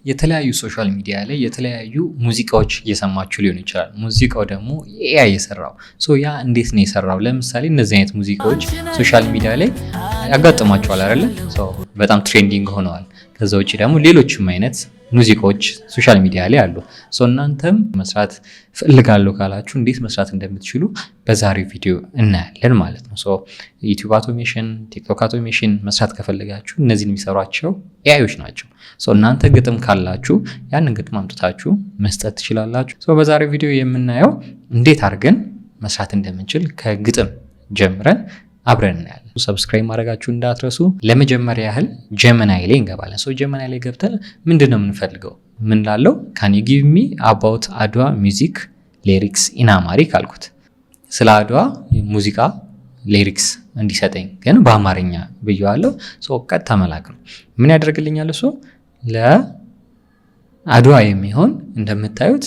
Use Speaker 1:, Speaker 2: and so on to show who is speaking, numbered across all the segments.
Speaker 1: የተለያዩ ሶሻል ሚዲያ ላይ የተለያዩ ሙዚቃዎች እየሰማችሁ ሊሆን ይችላል። ሙዚቃው ደግሞ ኤአይ የሰራው ያ እንዴት ነው የሰራው? ለምሳሌ እነዚህ አይነት ሙዚቃዎች ሶሻል ሚዲያ ላይ ያጋጥማቸዋል አይደለ? በጣም ትሬንዲንግ ሆነዋል። ከዛ ውጪ ደግሞ ሌሎችም አይነት ሙዚቃዎች ሶሻል ሚዲያ ላይ አሉ። እናንተም መስራት ፈልጋለሁ ካላችሁ እንዴት መስራት እንደምትችሉ በዛሬው ቪዲዮ እናያለን ማለት ነው። ዩቲዩብ አውቶሜሽን፣ ቲክቶክ አውቶሜሽን መስራት ከፈለጋችሁ እነዚህን የሚሰሯቸው ኤአይዎች ናቸው። እናንተ ግጥም ካላችሁ ያንን ግጥም አምጥታችሁ መስጠት ትችላላችሁ። በዛሬው ቪዲዮ የምናየው እንዴት አድርገን መስራት እንደምንችል ከግጥም ጀምረን አብረን እናያለን። ሰብስክራይብ ማድረጋችሁ እንዳትረሱ። ለመጀመሪያ ያህል ጀመናይ ላይ እንገባለን። ጀመናይ ላይ ገብተን ምንድነው የምንፈልገው? ምን ላለው ካን ዩ ጊቭ ሚ አባውት አድዋ ሚውዚክ ሊሪክስ ኢን አማሪክ አልኩት። ስለ አድዋ ሙዚቃ ሊሪክስ እንዲሰጠኝ ግን በአማርኛ ብየዋለሁ። ቀጥታ መላክ ነው። ምን ያደርግልኛል እሱ? ለአድዋ የሚሆን እንደምታዩት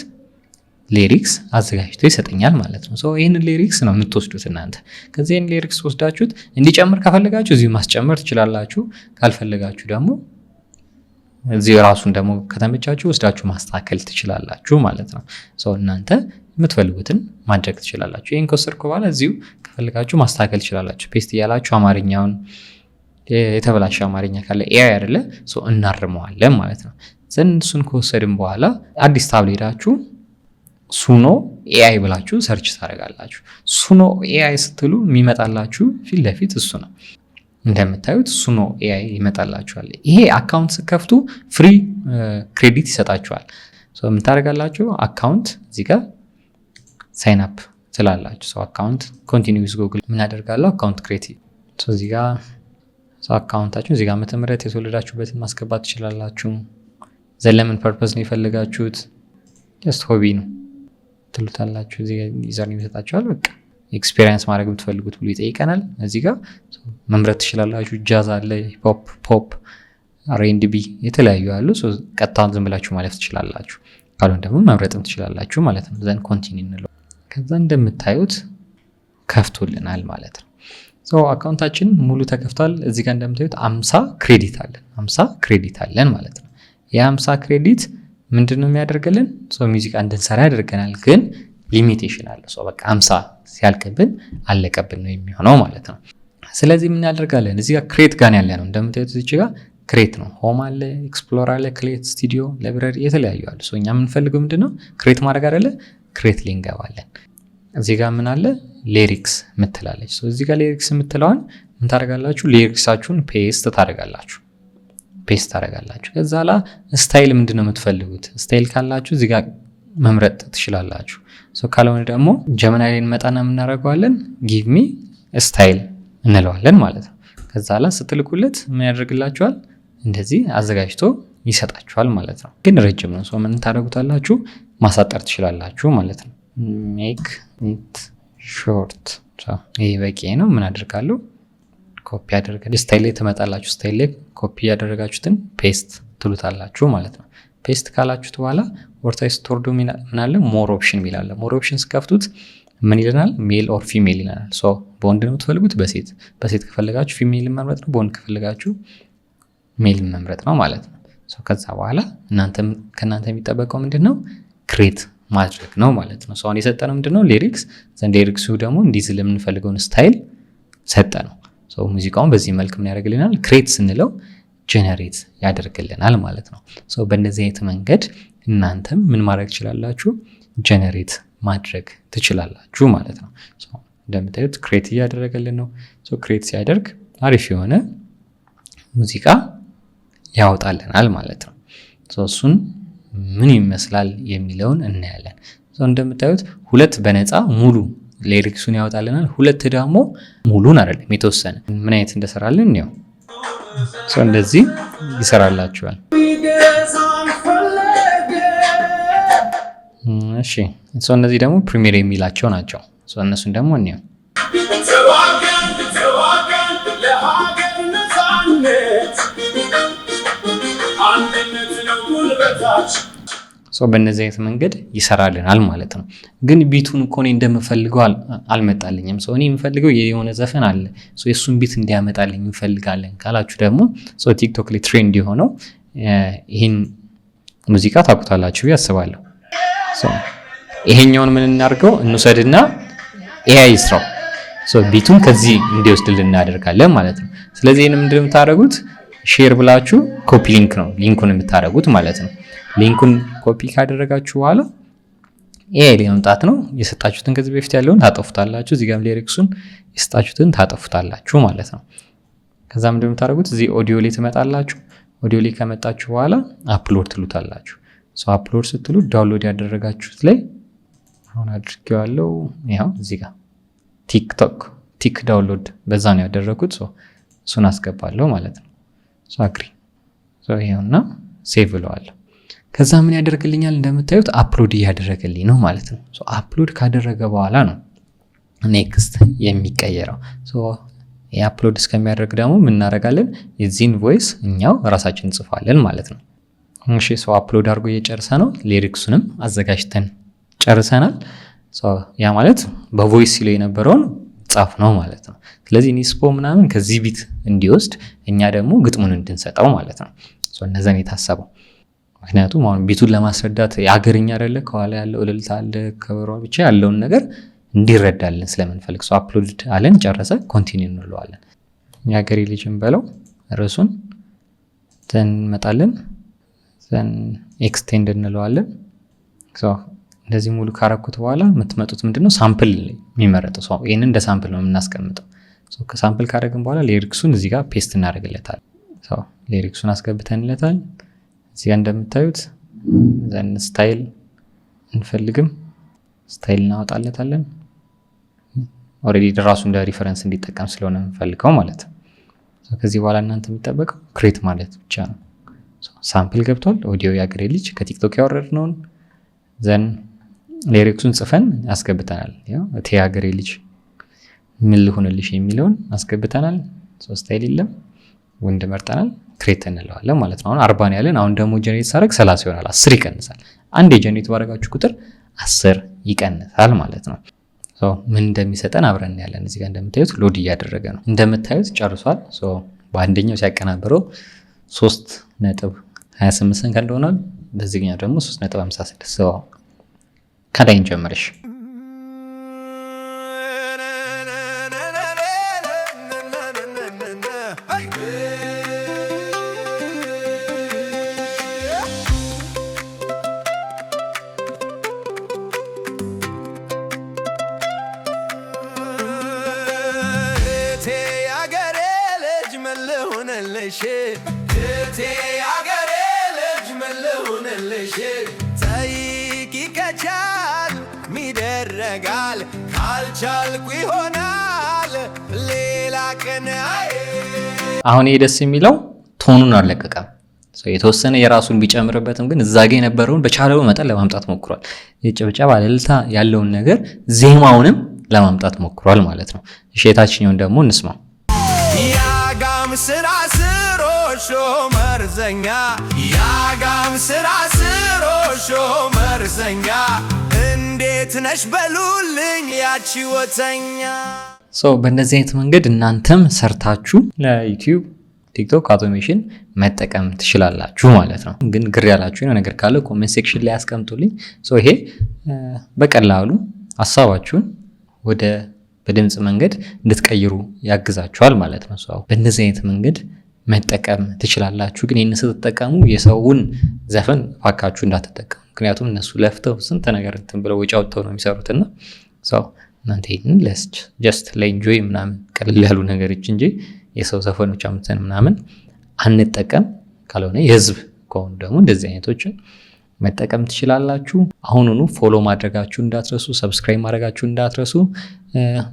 Speaker 1: ሊሪክስ አዘጋጅቶ ይሰጠኛል ማለት ነው። ይህንን ሊሪክስ ነው የምትወስዱት እናንተ። ከዚህን ሊሪክስ ወስዳችሁት እንዲጨምር ከፈለጋችሁ እዚሁ ማስጨመር ትችላላችሁ። ካልፈለጋችሁ ደግሞ እዚሁ ራሱን ደግሞ ከተመቻችሁ ወስዳችሁ ማስተካከል ትችላላችሁ ማለት ነው። እናንተ የምትፈልጉትን ማድረግ ትችላላችሁ። ይህን ከወሰድኩ በኋላ እዚሁ ከፈለጋችሁ ማስተካከል ትችላላችሁ። ፔስት እያላችሁ አማርኛውን የተበላሸ አማርኛ ካለ ኤአይ አይደለ እናርመዋለን ማለት ነው። እሱን ከወሰድን በኋላ አዲስ ታብ ሄዳችሁ ሱኖ ኤአይ ብላችሁ ሰርች ታደርጋላችሁ። ሱኖ ኤአይ ስትሉ የሚመጣላችሁ ፊት ለፊት እሱ ነው። እንደምታዩት ሱኖ ኤአይ ይመጣላችኋል። ይሄ አካውንት ስከፍቱ ፍሪ ክሬዲት ይሰጣችኋል። ምን ታደርጋላችሁ? አካውንት እዚህ ጋር ሳይን አፕ ትላላችሁ። አካውንት ኮንቲኒው ዊዝ ጉግል ምን ያደርጋለሁ? አካውንት ክሬት እዚህ ጋር አካውንታችሁ እዚህ ጋር ዓመተ ምህረት የተወለዳችሁበትን ማስገባት ትችላላችሁ። ለምን ፐርፐዝ ነው የፈለጋችሁት? ጀስት ሆቢ ነው ትሉታላችሁ። እዚህ ጋር ዩዘር ኔም ይሰጣችኋል። በቃ ኤክስፒሪየንስ ማድረግ የምትፈልጉት ብሎ ይጠይቀናል። እዚህ ጋር መምረጥ ትችላላችሁ። ጃዝ አለ፣ ፖፕ፣ አር&ቢ የተለያዩ አሉ። ቀጥታ ዝም ብላችሁ ማለፍ ትችላላችሁ። ካልሆነ ደግሞ መምረጥም ትችላላችሁ ማለት ነው። ዘን ኮንቲኒው እንለው። ከዛ እንደምታዩት ከፍቶልናል ማለት ነው። አካውንታችን ሙሉ ተከፍቷል። እዚህ ጋር እንደምታዩት 50 ክሬዲት አለን ማለት ነው። የ50 ክሬዲት ምንድነው የሚያደርግልን? ሙዚቃ እንድንሰራ ያደርገናል። ግን ሊሚቴሽን አለው። በቃ 50 ሲያልቅብን አለቀብን ነው የሚሆነው ማለት ነው። ስለዚህ ምን ያደርጋለን? እዚህ ጋር ክሬት ጋር ያለ ነው እንደምታዩት። እዚህ ጋር ክሬት ነው። ሆም አለ፣ ኤክስፕሎር አለ፣ ክሬት ስቱዲዮ፣ ላይብራሪ የተለያዩ አሉ። እኛ የምንፈልገው ምንድነው? ክሬት ማድረግ አይደለ? ክሬት ላይ እንገባለን። እዚህ ጋር ምን አለ? ሊሪክስ ምትላለች። እዚህ ጋር ሊሪክስ ምትለዋን ምን ታደርጋላችሁ? ሊሪክሳችሁን ፔስት ታደርጋላችሁ። ከዛ ላ ስታይል ምንድነው የምትፈልጉት? ስታይል ካላችሁ እዚህ ጋር መምረጥ ትችላላችሁ። ካልሆነ ደግሞ ጀመናይ ላይ እንመጣና የምናደርገዋለን ጊቭ ሚ ስታይል እንለዋለን ማለት ነው። ከዛ ላ ስትልኩለት ምን ያደርግላችኋል? እንደዚህ አዘጋጅቶ ይሰጣችኋል ማለት ነው። ግን ረጅም ነው። ምን ታደርጉታላችሁ? ማሳጠር ትችላላችሁ ማለት ነው። ሜክ ኢት ሾርት። ይሄ በቂ ነው። ምን አደርጋለሁ? ኮፒ ያደርጋችሁ። ስታይል ላይ ትመጣላችሁ። ስታይል ላይ ኮፒ ያደረጋችሁትን ፔስት ትሉታላችሁ ማለት ነው። ፔስት ካላችሁት በኋላ ወርታይ ስትወርዱ ምን አለ? ሞር ኦፕሽን ይላል። ሞር ኦፕሽን ከፍቱት ምን ይለናል? ሜል ኦር ፊሜል ይለናል። በወንድ ነው የምትፈልጉት? በሴት ከፈለጋችሁ ፊሜል መምረጥ ነው። በወንድ ከፈለጋችሁ ሜል መምረጥ ነው ማለት ነው። ከዛ በኋላ ከእናንተ የሚጠበቀው ምንድነው? ክሬት ማድረግ ነው ማለት ነው። አሁን የሰጠነው ምንድነው? ሊሪክስ። ሊሪክሱ ደግሞ እንዲህ ለምንፈልገውን ስታይል ሰጠ ነው። ሙዚቃውን በዚህ መልክ ምን ያደርግልናል? ክሬት ስንለው ጀነሬት ያደርግልናል ማለት ነው። በእነዚህ አይነት መንገድ እናንተም ምን ማድረግ ትችላላችሁ? ጀነሬት ማድረግ ትችላላችሁ ማለት ነው። እንደምታዩት ክሬት እያደረገልን ነው። ክሬት ሲያደርግ አሪፍ የሆነ ሙዚቃ ያወጣልናል ማለት ነው። እሱን ምን ይመስላል የሚለውን እናያለን። እንደምታዩት 2 በነፃ ሙሉ ሊሪክሱን ያወጣልናል። 2 ደግሞ ሙሉን አይደለም የተወሰነ ምን አይነት እንደሰራልን ነው። እንደዚህ ይሰራላችኋል። እሺ እነዚህ ደግሞ ፕሪሚየር የሚላቸው ናቸው። እነሱን ደግሞ እንየው። በእነዚህ አይነት መንገድ ይሰራልናል ማለት ነው። ግን ቢቱን እኮ እኔ እንደምፈልገው አልመጣልኝም። እኔ የምፈልገው የሆነ ዘፈን አለ የሱን ቢት እንዲያመጣልኝ እንፈልጋለን ካላችሁ ደግሞ ቲክቶክ ላይ ትሬንድ የሆነው ይህን ሙዚቃ ታውቁታላችሁ ያስባለሁ። ይሄኛውን ምን እናድርገው እንውሰድና ኤአይ ይስራው። ቢቱን ከዚህ እንዲወስድልን እናደርጋለን ማለት ነው። ስለዚህ ይሄን ምንድነው የምታደርጉት? ሼር ብላችሁ ኮፒ ሊንክ ነው ሊንኩን የምታደርጉት ማለት ነው። ሊንኩን ኮፒ ካደረጋችሁ በኋላ ኤአይ ላይ መምጣት ነው። የሰጣችሁትን ከዚህ በፊት ያለውን ታጠፉታላችሁ። እዚህ ጋር ሊሪክሱን የሰጣችሁትን ታጠፉታላችሁ ማለት ነው። ከዛ ምንድነው የምታደርጉት? እዚህ ኦዲዮ ላይ ትመጣላችሁ። ኦዲዮ ላይ ከመጣችሁ በኋላ አፕሎድ ትሉታላችሁ። አፕሎድ ስትሉ ዳውንሎድ ያደረጋችሁት ላይ አሁን አድርጌዋለሁ። ያው እዚህ ጋር ቲክ ዳውንሎድ በዛ ነው ያደረኩት። እሱን አስገባለሁ ማለት ነው። አግሪ ይሄውና ሴቭ ብለዋለሁ። ከዛ ምን ያደርግልኛል? እንደምታዩት አፕሎድ እያደረገልኝ ነው ማለት ነው። አፕሎድ ካደረገ በኋላ ነው ኔክስት የሚቀየረው። የአፕሎድ እስከሚያደርግ ደግሞ ምን እናደርጋለን? የዚህን ቮይስ እኛው ራሳችን እንጽፋለን ማለት ነው። እሺ አፕሎድ አድርጎ እየጨረሰ ነው። ሊሪክሱንም አዘጋጅተን ጨርሰናል። ያ ማለት በቮይስ ሲለው የነበረውን ጻፍ ነው ማለት ነው። ስለዚህ ኒስፖ ምናምን ከዚህ ቢት እንዲወስድ እኛ ደግሞ ግጥሙን እንድንሰጠው ማለት ነው። እነዛን የታሰበው ምክንያቱም አሁን ቢቱን ለማስረዳት የአገርኛ አይደለ ከኋላ ያለው እልልታ አለ ከበሮ ብቻ ያለውን ነገር እንዲረዳልን ስለምንፈልግ አፕሎድ አለን ጨረሰ። ኮንቲኒው እንለዋለን። የአገሬ ልጅን በለው ርዕሱን ዘን መጣለን ዘን ኤክስቴንድ እንለዋለን። እንደዚህ ሙሉ ካረኩት በኋላ የምትመጡት ምንድነው ሳምፕል የሚመረጠው ሰው ይሄንን እንደ ሳምፕል ነው የምናስቀምጠው። ከሳምፕል ካደረግን በኋላ ሊሪክሱን እዚህ ጋር ፔስት እናደርግለታል። ሊሪክሱን አስገብተንለታል። እዚህ ጋር እንደምታዩት ዘን ስታይል እንፈልግም ስታይል እናወጣለታለን። ኦሬዲ ራሱ እንደ ሪፈረንስ እንዲጠቀም ስለሆነ የምንፈልገው ማለት ነው። ከዚህ በኋላ እናንተ የሚጠበቀው ክሬት ማለት ብቻ ነው። ሳምፕል ገብቷል። ኦዲዮ የአገሬ ልጅ ከቲክቶክ ያወረድነውን ዘን ሊሪክሱን ጽፈን አስገብተናል። ያው እቴ የአገሬ ልጅ ምን ልሆንልሽ የሚለውን አስገብተናል። ስታይል የለም ወንድ መርጠናል። ክሬት እንለዋለን ማለት ነው። አሁን 40 ነው ያለን። አሁን ደግሞ ጀነሬት ሳደርግ 30 ይሆናል። 10 ይቀንሳል። አንዴ ጀነሬት ባደረጋችሁ ቁጥር 10 ይቀንሳል ማለት ነው። ምን እንደሚሰጠን አብረን ያለን እዚህ ጋር እንደምታዩት ሎድ እያደረገ ነው። እንደምታዩት ጨርሷል። በአንደኛው ሲያቀናብረው 3.28 ሰከንድ ሆኗል። በዚህኛው ደግሞ 3.56 ከላይ እንጀምርሽ
Speaker 2: ሚደረጋል ካልቻልኩ ይሆናል ሌላ ቀን።
Speaker 1: አሁን ይሄ ደስ የሚለው ቶኑን አልለቀቀም። የተወሰነ የራሱን ቢጨምርበትም ግን እዛ ጋር የነበረውን በቻለው መጠን ለማምጣት ሞክሯል። የጭብጨባ እልልታ ያለውን ነገር ዜማውንም ለማምጣት ሞክሯል ማለት ነው። እሺ የታችኛውን ደግሞ እንስማው።
Speaker 2: ያጋም ስራ ስሮሾ መርዘኛ ያጋም ስራ ስሮሾ መርዘኛ እንዴት ነሽ በሉልኝ ያቺ ወተኛ።
Speaker 1: በእነዚህ አይነት መንገድ እናንተም ሰርታችሁ ለዩቲዩብ ቲክቶክ አውቶሜሽን መጠቀም ትችላላችሁ ማለት ነው። ግን ግር ያላችሁ ነገር ካለ ኮሜንት ሴክሽን ላይ አስቀምጡልኝ። ይሄ በቀላሉ ሐሳባችሁን ወደ በድምጽ መንገድ እንድትቀይሩ ያግዛችኋል ማለት ነው። በእነዚህ አይነት መንገድ መጠቀም ትችላላችሁ። ግን ይህን ስትጠቀሙ የሰውን ዘፈን ፋካችሁ እንዳትጠቀሙ። ምክንያቱም እነሱ ለፍተው ስንት ነገር እንትን ብለው ወጪ አውጥተው ነው የሚሰሩትና እናንተ ይህንን ጀስት ለኢንጆይ ምናምን ቀለል ያሉ ነገሮች እንጂ የሰው ዘፈኖች አምጥተን ምናምን አንጠቀም። ካልሆነ የህዝብ ከሆኑ ደግሞ እንደዚህ አይነቶችን መጠቀም ትችላላችሁ። አሁኑኑ ፎሎ ማድረጋችሁ እንዳትረሱ፣ ሰብስክራይብ ማድረጋችሁ እንዳትረሱ።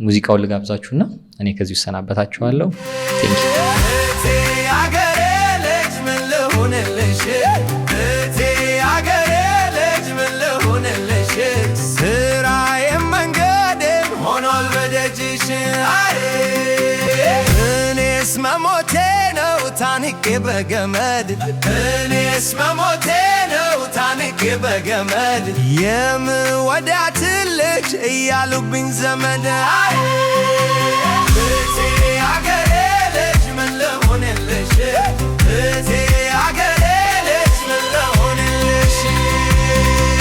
Speaker 1: ሙዚቃውን ልጋብዛችሁና እኔ ከዚህ ሰናበታችኋለሁ። ቴንክ ዩ።
Speaker 2: እኔስ መሞቴ ነው ታንቄ በገመድ እኔስ መሞቴ ነው ታንቄ በገመድ የምወዳት ልጅ እያሉብኝ ዘመድ